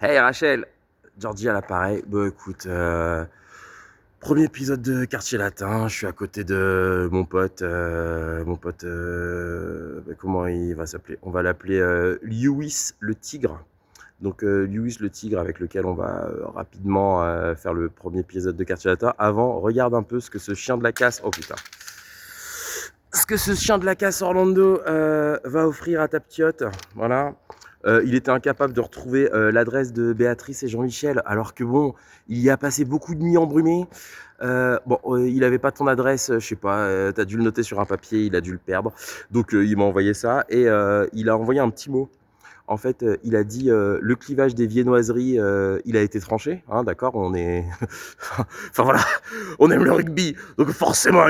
Hey Rachel, Georgie à l'appareil. Bon écoute, premier épisode de Quartier Latin, je suis à côté de comment il va s'appeler? On va l'appeler Lewis le Tigre. Donc Lewis le Tigre avec lequel on va rapidement faire le premier épisode de Quartier Latin. Avant, regarde un peu ce que ce chien de la casse, oh putain, ce que ce chien de la casse Orlando va offrir à ta petite. Voilà. Il était incapable de retrouver l'adresse de Béatrice et Jean-Michel, alors que bon, il y a passé beaucoup de nuits embrumées. Il avait pas ton adresse, je sais pas, t'as dû le noter sur un papier, il a dû le perdre. Donc il m'a envoyé ça et il a envoyé un petit mot. En fait, il a dit le clivage des viennoiseries, il a été tranché, hein, d'accord, on est, enfin voilà, on aime le rugby, donc forcément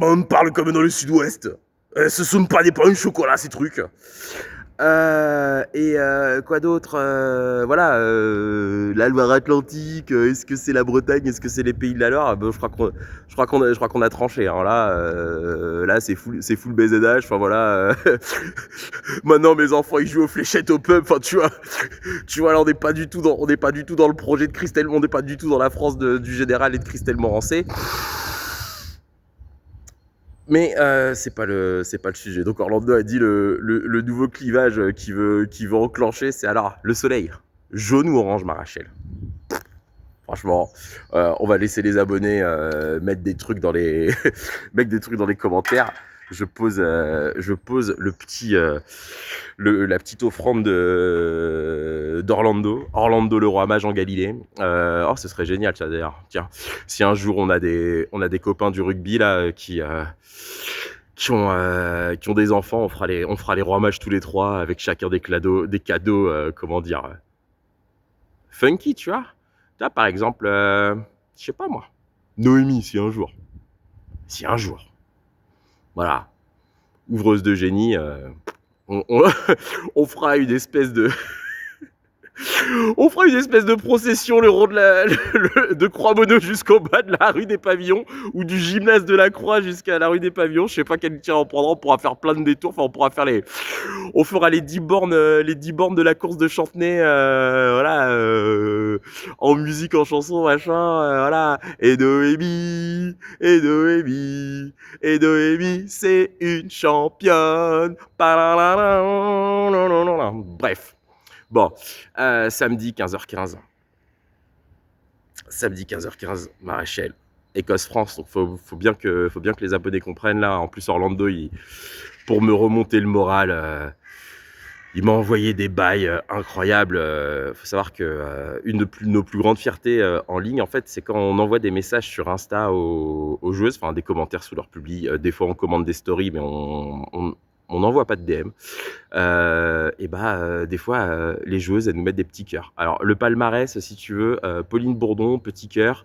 on parle comme dans le Sud-Ouest. Ce sont pas des pains au chocolat ces trucs. Quoi d'autre? Voilà, la Loire-Atlantique, est-ce que c'est la Bretagne, est-ce que c'est les Pays de la Loire? Bon, je crois qu'on a tranché. Hein. Là, c'est full BZH. Enfin voilà. Maintenant, mes enfants, ils jouent aux fléchettes au pub. Enfin, tu vois, là, on n'est pas du tout dans le projet de Christelle, on n'est pas du tout dans la France du général et de Christelle Morancé. Mais c'est pas le sujet. Donc Orlando a dit le nouveau clivage qu'il veut enclencher, c'est alors le soleil, jaune ou orange, ma Rachel. Franchement, on va laisser les abonnés mettre des trucs dans les mettre des trucs dans les commentaires. Je pose la petite offrande d'Orlando, Orlando le roi mage en Galilée. Oh, ce serait génial, ça d'ailleurs. Tiens, si un jour on a des copains du rugby là qui ont des enfants, on fera les rois mages tous les trois avec chacun des cadeaux, comment dire, funky, tu vois. Tu vois, par exemple, je sais pas moi, Noémie, si un jour, voilà, ouvreuse de génie, on on fera une espèce de on fera une espèce de procession le rond de Croix-Mono jusqu'au bas de la rue des Pavillons ou du gymnase de la Croix jusqu'à la rue des Pavillons. Je sais pas quel tir on prendra. On pourra faire plein de détours. Enfin, on fera les 10 bornes de la course de Chantenay, en musique, en chanson, machin, voilà. Et Noémie, c'est une championne. Bref. Bon, samedi 15h15. Samedi 15h15, Maréchal. Écosse-France, donc faut bien que les abonnés comprennent là. En plus, Orlando, pour me remonter le moral, il m'a envoyé des bails incroyables. Faut savoir que nos plus grandes fiertés en ligne, en fait, c'est quand on envoie des messages sur Insta aux joueuses, enfin des commentaires sous leur publi. Des fois, on commande des stories, mais on n'envoie pas de DM. Des fois, les joueuses, elles nous mettent des petits cœurs. Alors, le palmarès, si tu veux, Pauline Bourdon, petit cœur.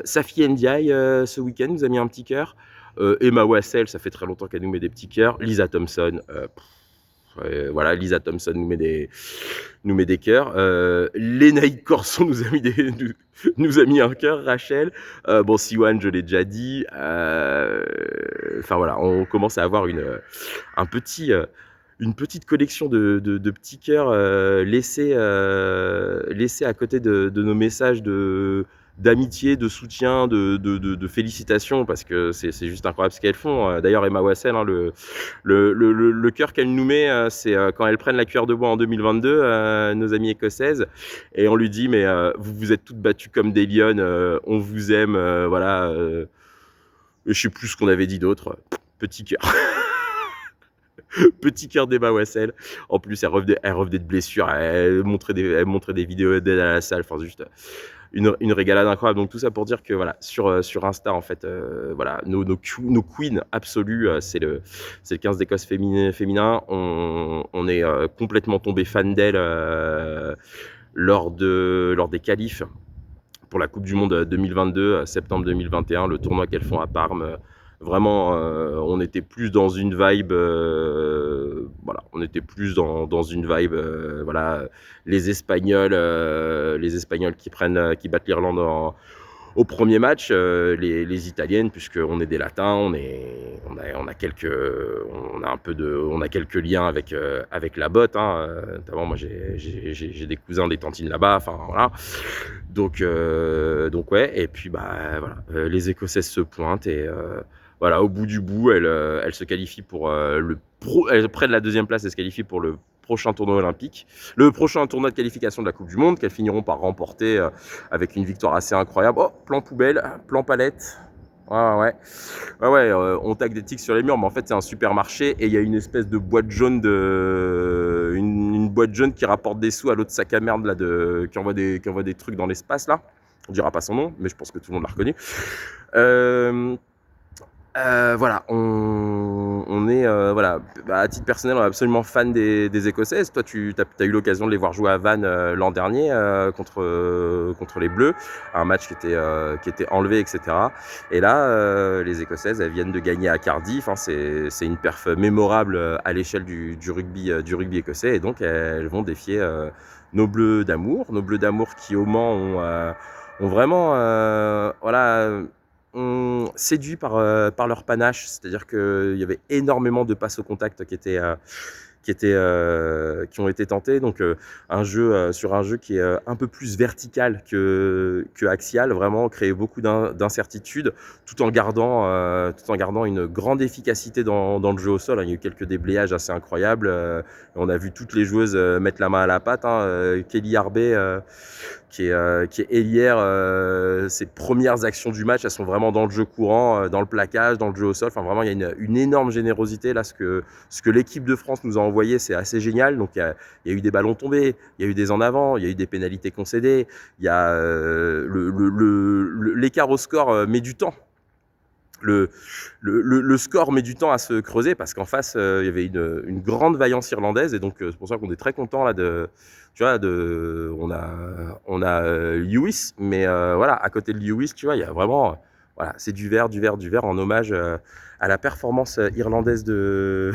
Safi Ndiaye, ce week-end, nous a mis un petit cœur. Emma Wassel, ça fait très longtemps qu'elle nous met des petits cœurs. Lisa Thompson, voilà, Lisa Thompson nous met des cœurs. Lénaïque Corson nous a mis un cœur. Rachel. Bon, Siwan, je l'ai déjà dit. Enfin voilà, on commence à avoir un petit, une petite collection de petits cœurs laissés à côté de nos messages d'amitié, de soutien, de félicitations, parce que c'est juste incroyable ce qu'elles font. D'ailleurs, Emma Wassel, hein, le cœur qu'elle nous met, c'est quand elles prennent la cuillère de bois en 2022, nos amies écossaises, et on lui dit, mais vous vous êtes toutes battues comme des lionnes, on vous aime, voilà. Je sais plus ce qu'on avait dit d'autre. Petit cœur. Petit cœur d'Emma Wassel. En plus, elle revenait de blessure. Elle montrait des vidéos d'aide à la salle. Enfin, juste une régalade incroyable. Donc, tout ça pour dire que, voilà, sur Insta, en fait, voilà, nos queens absolues, c'est le 15 d'Écosse féminin. On est complètement tombé fan d'elle lors des qualifs pour la Coupe du Monde 2022, septembre 2021, le tournoi qu'elles font à Parme. Vraiment, on était plus dans une vibe, voilà, on était plus dans une vibe, voilà, les Espagnols qui battent l'Irlande au premier match, les Italiennes, puisqu'on est des Latins, on a quelques liens avec la botte, hein. Notamment, moi, j'ai des cousins, des tantines là-bas, enfin voilà. Donc ouais. Et puis voilà, les Écossaises se pointent et voilà, au bout du bout, elles se qualifient pour elles prennent la deuxième place et se qualifient pour le prochain tournoi olympique, le prochain tournoi de qualification de la Coupe du Monde, qu'elles finiront par remporter avec une victoire assez incroyable. Oh, plan poubelle, plan palette. Ouais. On tague des tics sur les murs, mais en fait c'est un supermarché et il y a une espèce de boîte jaune une boîte jaune qui rapporte des sous à l'autre sac à merde là qui envoie des trucs dans l'espace là. On dira pas son nom, mais je pense que tout le monde l'a reconnu. Voilà, on est voilà, à titre personnel, on est absolument fan des Écossaises. Toi, tu as eu l'occasion de les voir jouer à Vannes l'an dernier contre les Bleus, un match qui était enlevé, etc. Et là, les Écossaises, elles viennent de gagner à Cardiff. Hein, c'est une perf mémorable à l'échelle du rugby écossais, et donc elles vont défier nos Bleus d'amour qui au Mans ont vraiment voilà, séduits par leur panache, c'est-à-dire qu'il y avait énormément de passes au contact qui ont été tentés, donc sur un jeu qui est un peu plus vertical que axial, vraiment créer beaucoup d'incertitudes tout en gardant une grande efficacité dans le jeu au sol. Il y a eu quelques déblayages assez incroyables, on a vu toutes les joueuses mettre la main à la pâte, hein. Kelly Arbé qui est ailière, ses premières actions du match, elles sont vraiment dans le jeu courant, dans le plaquage, dans le jeu au sol. Enfin, vraiment, il y a une énorme générosité là. Ce que l'équipe de France nous a envoyé, c'est assez génial. Donc, il y a eu des ballons tombés, il y a eu des en avant, il y a eu des pénalités concédées. Il y a l'écart au score met du temps. Le score met du temps à se creuser parce qu'en face, il y avait une grande vaillance irlandaise, et donc c'est pour ça qu'on est très content là on a Lewis, mais voilà, à côté de Lewis, tu vois, il y a vraiment, voilà, c'est du vert en hommage à la performance irlandaise de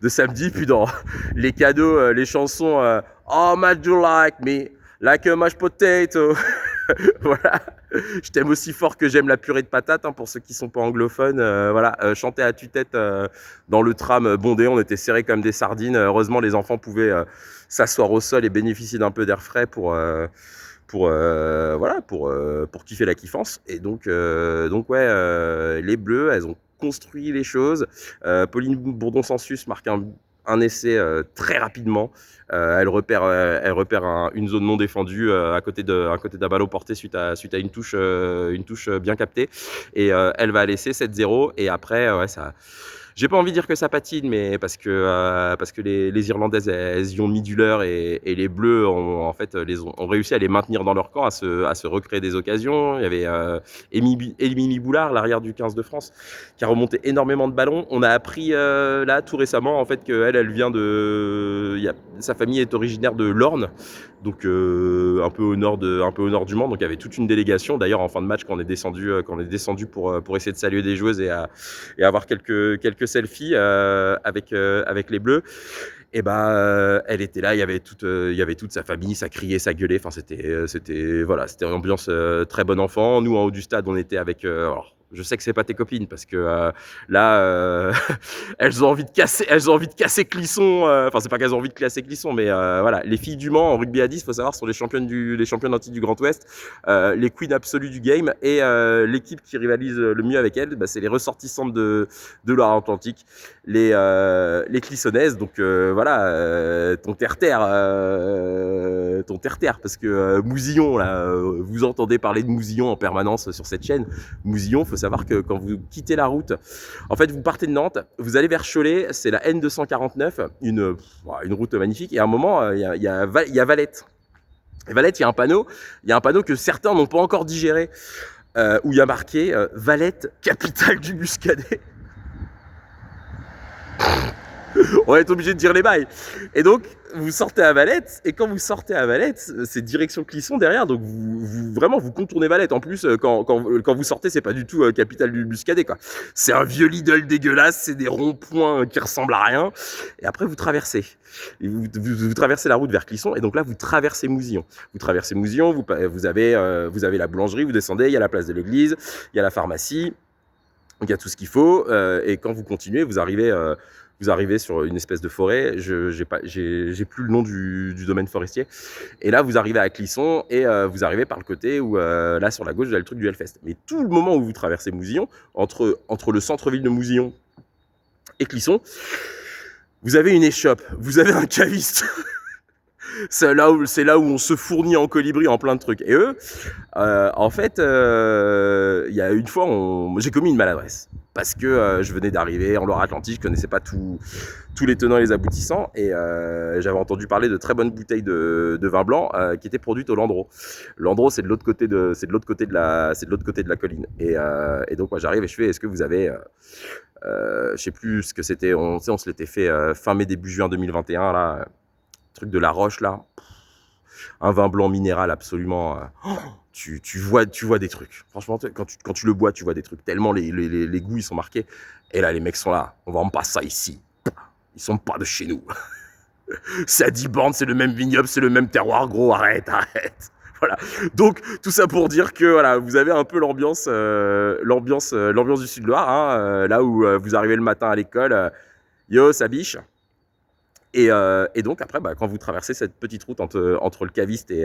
samedi. Puis dans les cadeaux, les chansons, Oh, man, do you like me like a mashed potato. Voilà, je t'aime aussi fort que j'aime la purée de patates, hein, pour ceux qui sont pas anglophones. Voilà, chanter à tue-tête dans le tram bondé, on était serrés comme des sardines. Heureusement, les enfants pouvaient s'asseoir au sol et bénéficier d'un peu d'air frais pour kiffer la kiffance. Et donc ouais, les Bleus, elles ont construit les choses. Pauline Bourdon-Sansus marque un essai très rapidement. Elle repère une zone non défendue à côté d'un ballon porté suite à une touche bien captée, et elle va laisser 7-0. Et après, ouais, ça, j'ai pas envie de dire que ça patine, mais parce que les Irlandaises, elles y ont mis du leur, et les Bleus ont réussi à les maintenir dans leur camp, à se recréer des occasions. Il y avait Émilie Boulard, l'arrière du 15 de France, qui a remonté énormément de ballons. On a appris là tout récemment, en fait, qu'elle vient sa famille est originaire de l'Orne, donc un peu au nord du Mans. Donc il y avait toute une délégation. D'ailleurs, en fin de match, quand on est descendu pour essayer de saluer des joueuses et avoir quelques selfies avec les Bleus, et elle était là. Il y avait toute sa famille, ça criait, ça gueulait. Enfin, c'était une ambiance très bon enfant. Nous, en haut du stade, on était avec alors, je sais que c'est pas tes copines, parce que là, elles ont envie de casser Clisson. Enfin, c'est pas qu'elles ont envie de casser Clisson, mais voilà, les filles du Mans en rugby à 10, faut savoir, sont les championnes en titre du Grand Ouest, les queens absolues du game, et l'équipe qui rivalise le mieux avec elles, c'est les ressortissantes de Loire-Atlantique, les Clissonnaises. Donc voilà, ton terre-terre, parce que Mousillon, là, vous entendez parler de Mousillon en permanence sur cette chaîne. Mousillon, faut savoir que quand vous quittez la route, en fait, vous partez de Nantes, vous allez vers Cholet, c'est la N249, une route magnifique, et à un moment, il y a Valette. Et Valette, il y a un panneau que certains n'ont pas encore digéré, où il y a marqué Valette, capitale du Muscadet. On va être obligé de dire les bails. Et donc, vous sortez à Valette, et quand vous sortez à Valette, c'est direction Clisson derrière, donc vraiment, vous contournez Valette. En plus, quand vous sortez, c'est pas du tout capitale du Muscadet, quoi. C'est un vieux Lidl dégueulasse, c'est des ronds-points qui ressemblent à rien. Et après, vous traversez. Et vous traversez la route vers Clisson, et donc là, vous traversez Mousillon. Vous traversez Mousillon, vous avez la boulangerie, vous descendez, il y a la place de l'église, il y a la pharmacie, donc il y a tout ce qu'il faut, et quand vous continuez, vous arrivez sur une espèce de forêt. J'ai plus le nom du domaine forestier. Et là, vous arrivez à Clisson, et vous arrivez par le côté où, là, sur la gauche, vous avez le truc du Hellfest. Mais tout le moment où vous traversez Mousillon, entre le centre-ville de Mousillon et Clisson, vous avez une échoppe, vous avez un caviste. C'est là où on se fournit en colibri en plein de trucs. Et eux, en fait, il y a une fois, j'ai commis une maladresse. Parce que je venais d'arriver en Loire-Atlantique, je connaissais pas tous les tenants et les aboutissants, et j'avais entendu parler de très bonnes bouteilles de vin blanc qui étaient produites au Landreau. Landreau, c'est de l'autre côté de la colline. Et donc moi j'arrive et je fais, est-ce que vous avez, je sais plus ce que c'était, on se l'était fait fin mai début juin 2021 là, truc de la Roche là, un vin blanc minéral absolument. Tu vois des trucs. Franchement, quand tu le bois, tu vois des trucs. Tellement les goûts, ils sont marqués. Et là, les mecs sont là. On vend pas ça ici. Ils sont pas de chez nous. C'est à 10 bornes, c'est le même vignoble, c'est le même terroir, gros. Arrête. Voilà. Donc, tout ça pour dire que voilà, vous avez un peu l'ambiance du Sud-Loire, hein, là où vous arrivez le matin à l'école. Yo, ça biche. Et donc après, quand vous traversez cette petite route entre le caviste et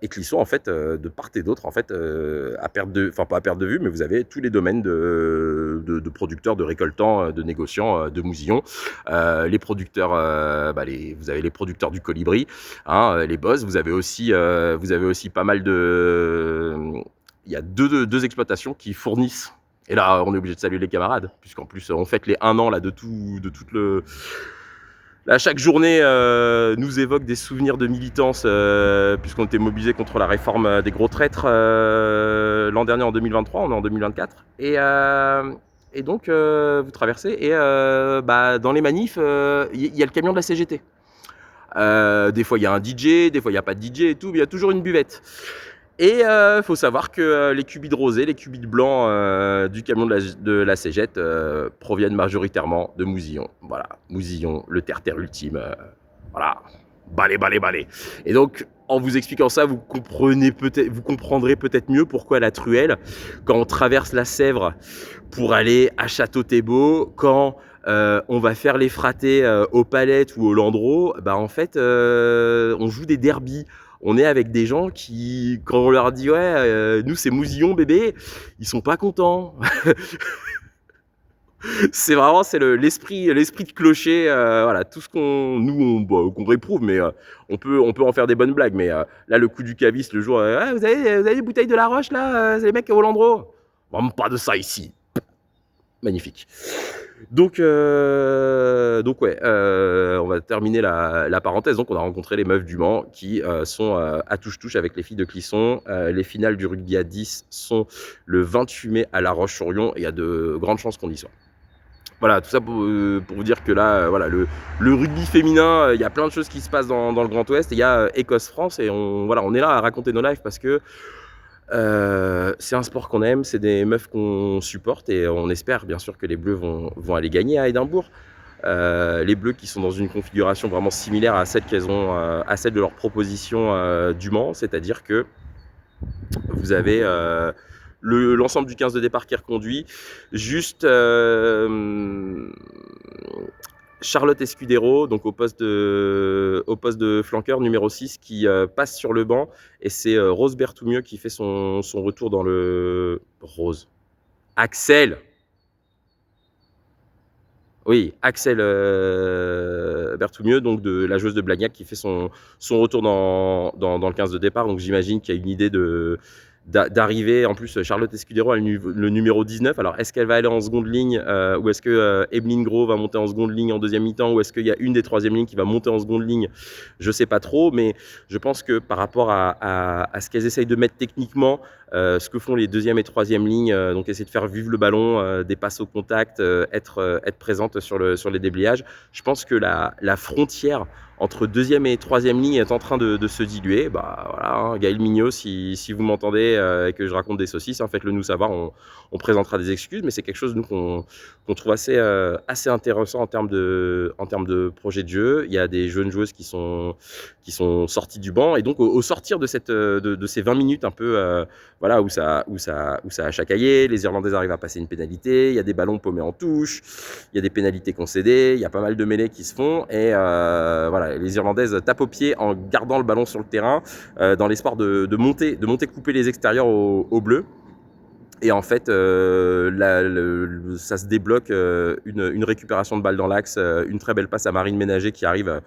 Clisson, en fait, de part et d'autre, en fait, pas à perte de vue, mais vous avez tous les domaines de producteurs, de récoltants, de négociants, de mousillons. Les producteurs, vous avez les producteurs du colibri, hein, les boss. Vous avez aussi pas mal de. Il y a deux exploitations qui fournissent. Et là, on est obligé de saluer les camarades, puisqu'en plus, on fête les 1 an là, de tout le. Là, chaque journée nous évoque des souvenirs de militance, puisqu'on était mobilisés contre la réforme des gros traîtres l'an dernier en 2023, on est en 2024. Et donc, vous traversez, et dans les manifs, il y a le camion de la CGT. Des fois, il y a un DJ, des fois, il n'y a pas de DJ et tout, mais il y a toujours une buvette. Et faut savoir que les cubis de rosé, les cubis de blanc du camion de la Cégette proviennent majoritairement de Mousillon. Voilà, Mousillon, le terre-terre ultime. Voilà, balai. Et donc, en vous expliquant ça, vous comprendrez peut-être mieux pourquoi la truelle, quand on traverse la Sèvre pour aller à Château-Thébot, quand on va faire les fratés au Palette ou au Landreau, en fait, on joue des derbies. On est avec des gens qui, quand on leur dit ouais, nous c'est Mousillon bébé, ils sont pas contents. C'est l'esprit de clocher, voilà, tout ce qu'on réprouve, mais on peut en faire des bonnes blagues. Mais là, le coup du caviste le jour, vous avez des bouteilles de la Roche là, c'est les mecs au Landreau. Vraiment pas de ça ici. Magnifique. Donc ouais, on va terminer la parenthèse. Donc on a rencontré les meufs du Mans qui sont à touche-touche avec les filles de Clisson. Les finales du rugby à 10 sont le 28 mai à La Roche-sur-Yon, et il y a de grandes chances qu'on y soit. Voilà, tout ça pour vous dire que là, voilà, le rugby féminin, il y a plein de choses qui se passent dans le Grand Ouest. Il y a Écosse-France, et on est là à raconter nos lives parce que c'est un sport qu'on aime, c'est des meufs qu'on supporte, et on espère bien sûr que les Bleus vont aller gagner à Édimbourg. Les Bleus qui sont dans une configuration vraiment similaire à celle à celle de leur proposition du Mans, c'est-à-dire que vous avez l'ensemble du 15 de départ qui est reconduit, juste Charlotte Escudero, donc au poste de flanqueur numéro 6, qui passe sur le banc, et c'est Rose Berthoumieux qui fait son retour dans le... Rose. Axel Berthoumieux, donc de la joueuse de Blagnac, qui fait son retour dans le 15 de départ. Donc j'imagine qu'il y a une idée d'arriver. En plus, Charlotte Escudero a le numéro 19. Alors, est-ce qu'elle va aller en seconde ligne ou est-ce que Evelyn Gros va monter en seconde ligne en deuxième mi-temps ou est-ce qu'il y a une des troisième lignes qui va monter en seconde ligne? Je ne sais pas trop, mais je pense que par rapport à ce qu'elles essayent de mettre techniquement, ce que font les deuxième et troisième lignes, donc essayer de faire vivre le ballon, des passes au contact, être présente sur les déblayages, je pense que la frontière entre deuxième et troisième ligne est en train de se diluer. Bah voilà, hein, Gaël Mignot, si vous m'entendez et que je raconte des saucisses, hein, faites-le nous savoir, on présentera des excuses, mais c'est quelque chose nous qu'on trouve assez intéressant en termes de projet de jeu. Il y a des jeunes joueuses qui sont sorties du banc et donc au sortir de ces 20 minutes un peu voilà où ça a chacaillé, les Irlandaises arrivent à passer une pénalité, il y a des ballons paumés en touche, il y a des pénalités concédées, il y a pas mal de mêlées qui se font et voilà, les Irlandaises tapent au pied en gardant le ballon sur le terrain dans l'espoir de monter couper les extérieurs au bleu. Et en fait, ça se débloque une récupération de balle dans l'axe, une très belle passe à Marine Ménager qui arrive à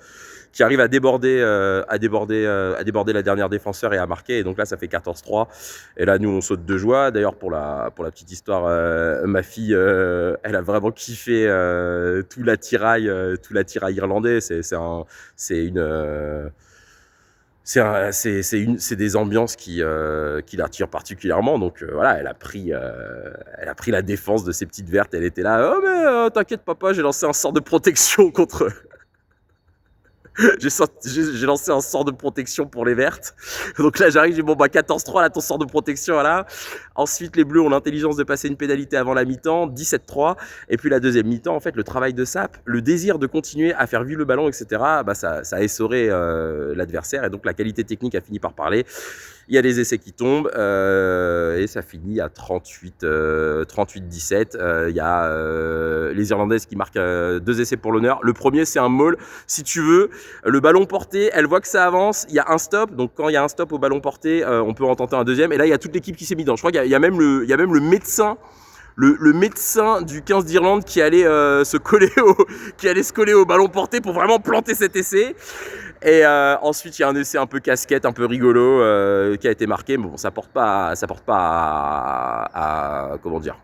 déborder la dernière défenseur et à marquer. Et donc là, ça fait 14-3. Et là, nous, on saute de joie. D'ailleurs, pour la petite histoire, ma fille, elle a vraiment kiffé tout l'attirail irlandais. C'est des ambiances qui l'attirent particulièrement. Donc voilà, elle a pris la défense de ses petites vertes. Elle était là, oh mais t'inquiète papa, j'ai lancé un sort de protection contre. J'ai lancé un sort de protection pour les vertes. Donc là, j'arrive, j'ai bon, bah 14-3, là, ton sort de protection, là. Ensuite, les bleus ont l'intelligence de passer une pénalité avant la mi-temps, 17-3. Et puis la deuxième mi-temps, en fait, le travail de Sap, le désir de continuer à faire vivre le ballon, etc., bah, ça a essoré l'adversaire. Et donc, la qualité technique a fini par parler. Il y a des essais qui tombent et ça finit à 38-17. Il y a les Irlandaises qui marquent 2 essais pour l'honneur. Le premier, c'est un maul. Si tu veux, le ballon porté, elle voit que ça avance. Il y a un stop. Donc, quand il y a un stop au ballon porté, on peut en tenter un deuxième. Et là, il y a toute l'équipe qui s'est mise dedans. Je crois qu'il y a même le médecin. Le médecin du 15 d'Irlande qui allait se coller au ballon porté pour vraiment planter cet essai. Et ensuite, il y a un essai un peu casquette, un peu rigolo qui a été marqué. Mais bon, ça porte pas à comment dire.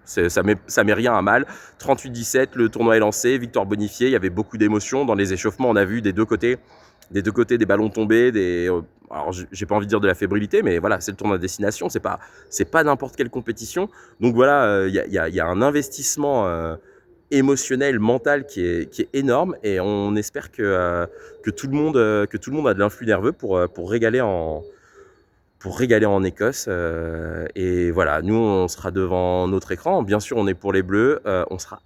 Ça met rien à mal. 38-17, le tournoi est lancé, victoire bonifiée. Il y avait beaucoup d'émotions dans les échauffements. On a vu des deux côtés des ballons tombés, alors j'ai pas envie de dire de la fébrilité, mais voilà, c'est le tournoi de destination, c'est pas n'importe quelle compétition. Donc voilà, il y a un investissement émotionnel, mental qui est énorme, et on espère que tout le monde a de l'influx nerveux pour régaler en Écosse. Et voilà, nous on sera devant notre écran. Bien sûr, on est pour les Bleus. On sera,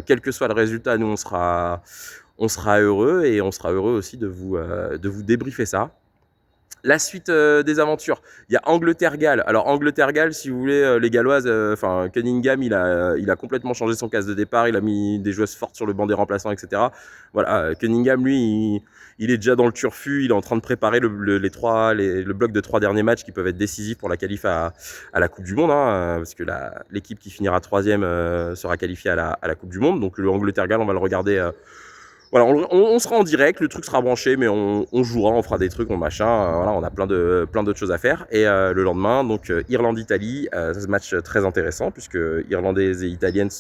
quel que soit le résultat, nous on sera heureux, et on sera heureux aussi de vous débriefer ça. La suite des aventures, il y a Angleterre-Galles. Alors Angleterre-Galles, si vous voulez, les Galloises, Cunningham, il a complètement changé son casse de départ, il a mis des joueuses fortes sur le banc des remplaçants, etc. Voilà, Cunningham, lui, il est déjà dans le turfu, il est en train de préparer le bloc de 3 derniers matchs qui peuvent être décisifs pour la qualif à la Coupe du Monde, hein, parce que l'équipe qui finira 3e sera qualifiée à la Coupe du Monde. Donc le Angleterre-Galles, on va le regarder. Voilà, on sera en direct, le truc sera branché, mais on jouera, on fera des trucs, machin. Voilà, on a plein d'autres choses à faire. Et le lendemain, donc Irlande-Italie, ce match très intéressant puisque Irlandaises et Italiennes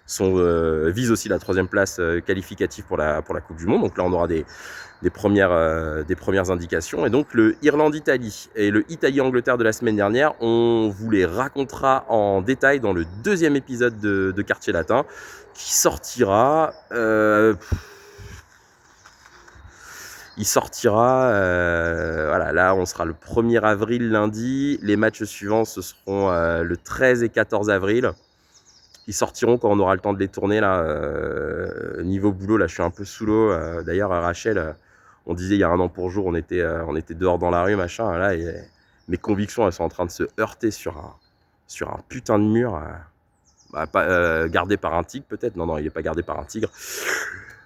visent aussi la 3e place qualificative pour la Coupe du Monde. Donc là, on aura des premières indications. Et donc le Irlande-Italie et le Italie-Angleterre de la semaine dernière, on vous les racontera en détail dans le 2e épisode de Quartier Latin, qui sortira. Voilà, là on sera le 1er avril lundi. Les matchs suivants, ce seront le 13 et 14 avril. Ils sortiront quand on aura le temps de les tourner là. Niveau boulot, là je suis un peu sous l'eau. D'ailleurs, Rachel, on disait il y a 1 an pour jour, on était dehors dans la rue, machin. Là, mes convictions, elles sont en train de se heurter sur un putain de mur. Gardé par un tigre peut-être. Non, il n'est pas gardé par un tigre.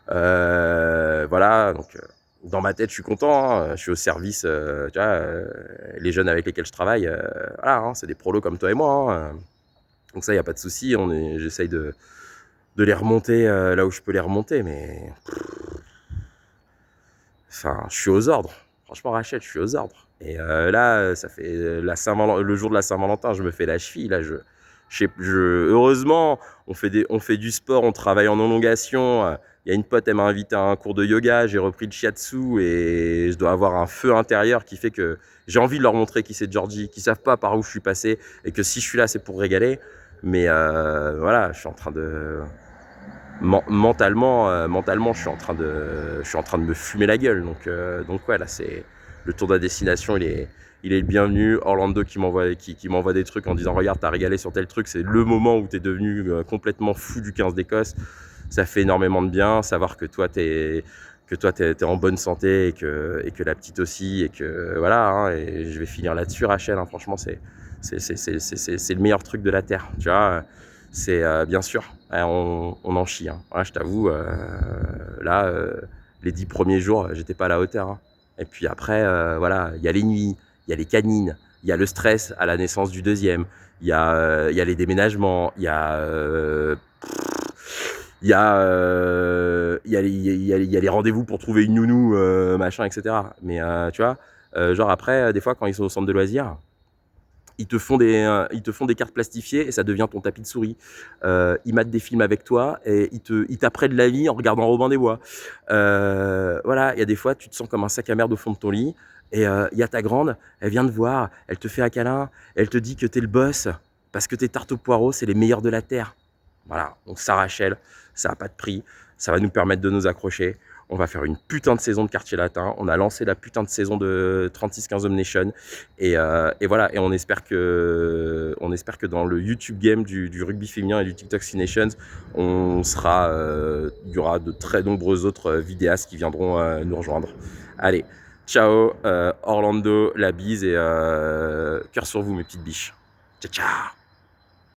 Voilà, donc dans ma tête je suis content, hein. Je suis au service, tu vois, les jeunes avec lesquels je travaille, voilà, hein, c'est des prolos comme toi et moi, hein. Donc ça, il n'y a pas de souci. J'essaye de les remonter là où je peux les remonter, mais enfin, je suis aux ordres. Franchement, Rachel, je suis aux ordres. Et là, ça fait le jour de la Saint-Valentin, je me fais la cheville. Là, heureusement, on fait du sport, on travaille en élongation. Il y a une pote, elle m'a invité à un cours de yoga. J'ai repris le shiatsu et je dois avoir un feu intérieur qui fait que j'ai envie de leur montrer qui c'est Georgie, qui savent pas par où je suis passé et que si je suis là, c'est pour régaler. Mais voilà, je suis en train de mentalement, je suis en train de me fumer la gueule. Donc ouais, là, c'est le tour de la destination, il est le bienvenu. Orlando qui m'envoie des trucs en disant regarde, t'as régalé sur tel truc, c'est le moment où t'es devenu complètement fou du 15 d'Écosse. Ça fait énormément de bien, savoir que toi t'es en bonne santé et que la petite aussi et que voilà, hein, et je vais finir là-dessus, Rachel, hein, franchement, c'est le meilleur truc de la Terre, tu vois. C'est bien sûr, on en chie, hein. Ouais, je t'avoue, là, les 10 premiers jours, j'étais pas à la hauteur, hein. Et puis après, voilà, il y a les nuits, il y a les canines, il y a le stress à la naissance du deuxième, il y a les déménagements, il y a les rendez-vous pour trouver une nounou, machin, etc. Mais tu vois, genre après, des fois, quand ils sont au centre de loisirs, ils te font des cartes plastifiées et ça devient ton tapis de souris. Ils matent des films avec toi et ils t'apprennent la vie en regardant Robin des Bois. Voilà, il y a des fois, tu te sens comme un sac à merde au fond de ton lit et il y a ta grande, elle vient te voir, elle te fait un câlin, elle te dit que t'es le boss parce que tes tartes aux poireaux, c'est les meilleures de la terre. Voilà, donc ça, Rachel, ça n'a pas de prix, ça va nous permettre de nous accrocher. On va faire une putain de saison de quartier latin. On a lancé la putain de saison de 36-15 Nation. Et voilà, et on espère que dans le YouTube game du rugby féminin et du TikTok Six Nations, il y aura de très nombreux autres vidéastes qui viendront nous rejoindre. Allez, ciao, Orlando, la bise et cœur sur vous mes petites biches. Ciao, ciao.